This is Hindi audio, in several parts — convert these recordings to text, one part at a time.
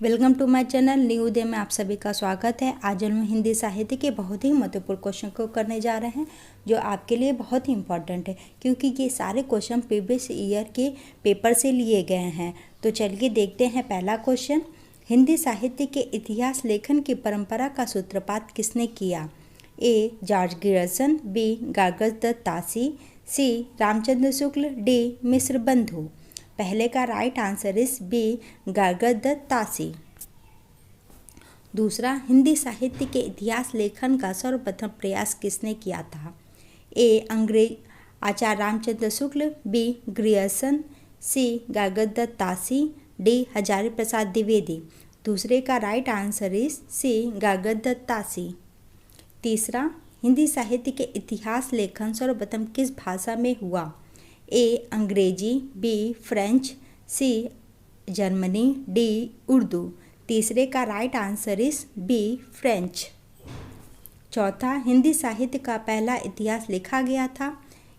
Welcome to my channel new Uday में आप सभी का स्वागत है। आज हम हिंदी साहित्य के बहुत ही महत्वपूर्ण क्वेश्चन को करने जा रहे हैं जो आपके लिए बहुत ही इम्पॉर्टेंट है, क्योंकि ये सारे क्वेश्चन प्रीवियस ईयर के पेपर से लिए गए हैं। तो चलिए देखते हैं पहला क्वेश्चन। हिंदी साहित्य के इतिहास लेखन की परंपरा का सूत्रपात किसने किया? ए. George Grierson, B. कागजदत्त Tassy, C. Ramchandra Shukla, D. Mishra Bandhu. पहले का राइट आंसर इज बी. कागजदत्त तासी। दूसरा, हिंदी साहित्य के इतिहास लेखन का सर्वप्रथम प्रयास किसने किया था? ए. अंग्रेज आचार्य रामचंद्र शुक्ल, बी. ग्रियर्सन, सी. कागजदत्त तासी, डी. हजारी प्रसाद द्विवेदी। दूसरे का राइट आंसर इज सी. कागजदत्त तासी। तीसरा, हिंदी साहित्य के इतिहास लेखन सर्वप्रथम किस भाषा में हुआ? ए. अंग्रेजी, B. French, C. Germany, D. Urdu. तीसरे का right answer is B. French. चौथा, हिंदी साहित्य का पहला इतिहास लिखा गया था?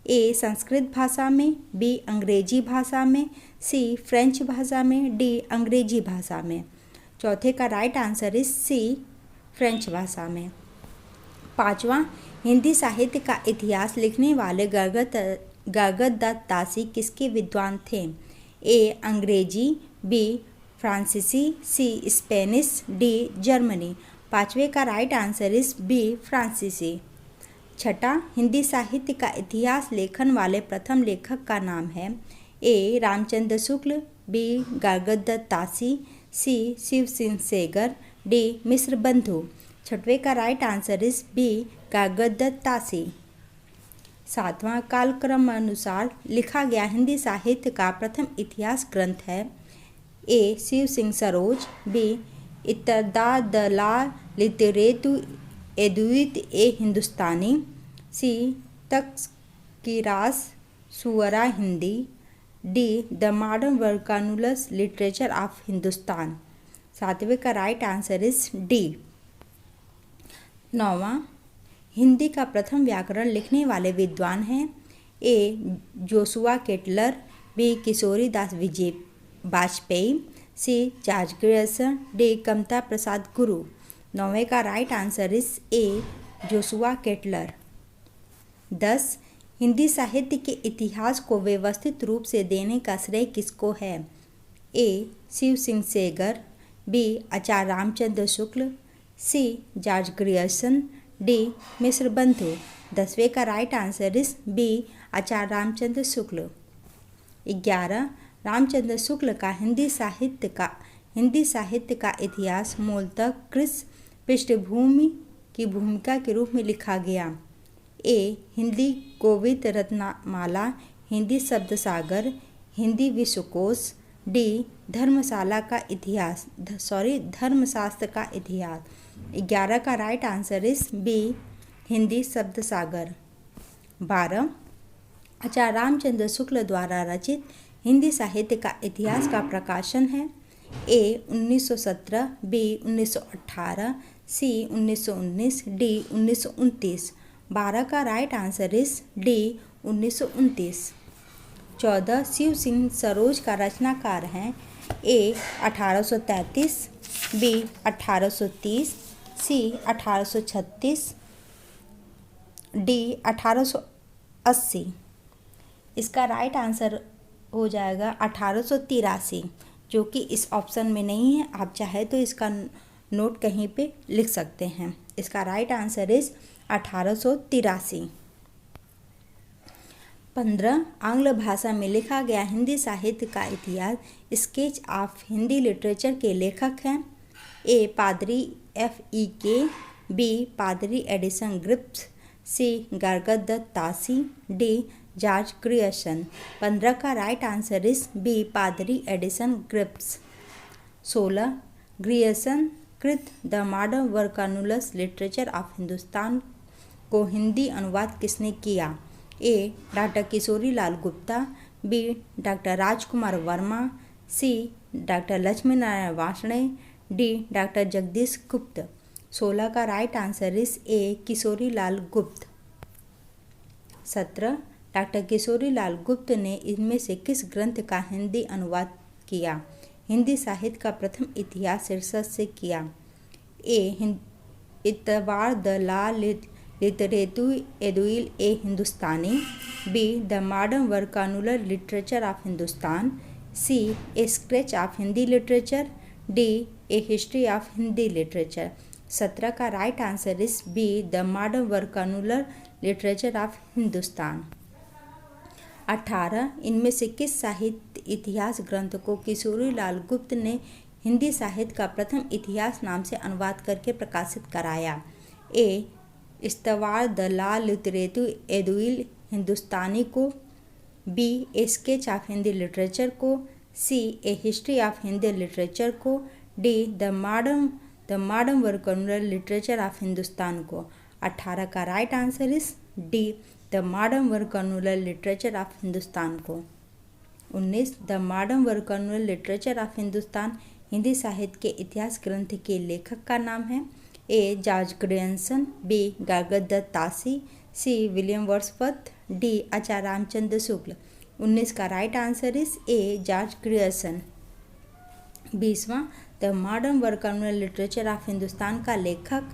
ए. संस्कृत भाषा में, बी. अंग्रेजी भाषा में, सी. फ्रेंच भाषा में, डी. अंग्रेजी भाषा में। चौथे का right answer is C. French भाषा में। पांचवा, हिंदी साहित्य का इतिहास लिखने वाले कागजदत्त तासी किसके विद्वान थे? ए. अंग्रेजी, बी. फ्रांसीसी, सी. Spanish, D. जर्मनी। पांचवे का राइट आंसर इज बी. फ्रांसीसी। छठा, हिंदी साहित्य का इतिहास लेखन वाले प्रथम लेखक का नाम है? ए. रामचंद्र शुक्ल, बी. कागजदत्त तासी, सी. शिव सिंह सेगर, डी. मिश्र बंधु। छठवें का राइट आंसर इज बी. कागजदत्त तासी। सातवां, कालक्रम अनुसार लिखा गया हिंदी साहित्य का प्रथम इतिहास ग्रंथ है? ए. शिव सिंह सरोज, बी. इत्तरदादला लिटरेतु एदुइत ए हिंदुस्तानी, सी. तस्कीरास सुअरा Hindi, D. The modern vernacular literature of Hindustan. सातवें का राइट आंसर इज डी। नौवां, हिंदी का प्रथम व्याकरण लिखने वाले विद्वान हैं? A. Joshua Ketler, B. Kishoridas Vijay Vajpeyi, C. George Grierson, D. Kamta Prasad Guru. नौवें का right answer is A. Joshua Ketler. 10. Hindi साहित्य के इतिहास को व्यवस्थित रूप से देने का श्रेय किसको है? A. Shiv Singh Sengar, B. Acharya Ramchandra Shukla, C. George Grierson, D. Mishra Bandhu. 10वें का right answer is B. Acharya Ramchandra Shukla. 11. Ramchandra Shukla का हिंदी साहित्य का इतिहास मूलतः किस पृष्ठभूमि की भूमिका के रूप में लिखा गया? ए. हिंदी कोविद रत्नमाला, हिंदी शब्दसागर, हिंदी विश्वकोश, डी. धर्मशास्त्र का इतिहास। 11 का right answer is B. Hindi Shabdsagar. 12. Acharya Ramchandra Shukla द्वारा रचित हिंदी साहित्य का इतिहास का प्रकाशन है? ए. 1917, बी. 1918, सी. 1919, डी. 1929। 12 का right answer is D. 1929। 14. Shiv Singh Saroj का रचनाकार हैं? ए. 1833, बी. 1830, सी. 1836, डी. 1880। इसका राइट आंसर हो जाएगा 1883, जो कि इस ऑप्शन में नहीं है। आप चाहे तो इसका नोट कहीं पे लिख सकते हैं। इसका राइट आंसर इज 1883। 15. आंग्ल भाषा में लिखा गया हिंदी साहित्य का इतिहास स्केच ऑफ हिंदी लिटरेचर के लेखक हैं? ए. पादरी F.E.K, बी. पादरी एडिसन ग्रिप्स, सी. कागजदत्त तासी, डी. George Grierson. 15 का राइट आंसर इज बी. पादरी एडिसन ग्रिप्स। 16. ग्रियर्सन कृत the modern vernacular literature of Hindustan को हिंदी अनुवाद किसने किया? A. Doctor Kishorilal Gupta, B. Doctor Rajkumar Verma, C. Doctor Lakshminarayan Varshney, D. Doctor Jagdish Gupt. 16 का right answer is A. Kishorilal Gupt. 17. Doctor Kishorilal गुप्त ने इनमें से किस ग्रंथ का हिंदी अनुवाद किया? हिंदी साहित्य का प्रथम इतिहास शीर्षक से किया। ए इतवार द ला लिटरेतुर एदुइल ए हिंदुस्तानी। B the modern vernacular literature of Hindustan. C a sketch of Hindi literature. D a history of Hindi literature. 17 का right answer is B the modern vernacular literature of Hindustan. 18 इनमें से किस साहित्य इतिहास ग्रंथ को किशोरीलाल गुप्त ने हिंदी साहित्य का प्रथम इतिहास नाम से अनुवाद करके प्रकाशित कराया? ए इस्तवार द ला लिटरेतुर एदुइल हिंदुस्तानी को। B a sketch of Hindi literature को। C a history of Hindi literature को। D the modern vernacular literature of Hindustan को। 18 का right answer is D the modern vernacular literature of Hindustan को। 19 the modern vernacular literature of Hindustan Hindi साहित्य के इतिहास ग्रंथ के लेखक का नाम है? A George Grierson. बी गार्गदत्त Tassy. C William Wordsworth. D Acharya Ramchandra Shukla. 19 का right answer is A George Grierson. 20वां the modern vernacular literature of Hindustan का लेखक?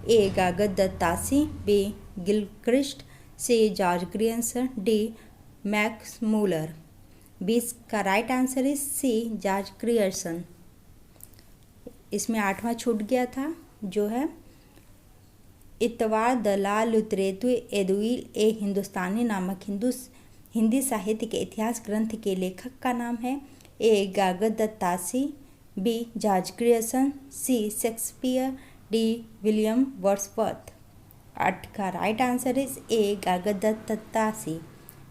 ए गार्गदत्त Tassy. B Gilchrist. C George Grierson. D Max Muller. 20 का right answer is C George Grierson. इसमें 8वां छूट गया था जो है इतवार द ला लिटरेतुर एदुइल ए हिंदुस्तानी नामक हिंदी साहित्य के इतिहास ग्रंथ के लेखक का नाम है? ए गार्गदत्त Tassy. B George Grierson. C Shakespeare. D William Wordsworth. 8 का राइट आंसर इज ए गार्गदत्त तासी।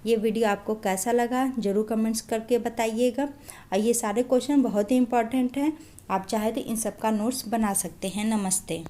ये वीडियो आपको कैसा लगा ज़रूर कमेंट्स करके बताइएगा। और ये सारे क्वेश्चन बहुत ही इंपॉर्टेंट हैं, आप चाहे तो इन सब का नोट्स बना सकते हैं। नमस्ते।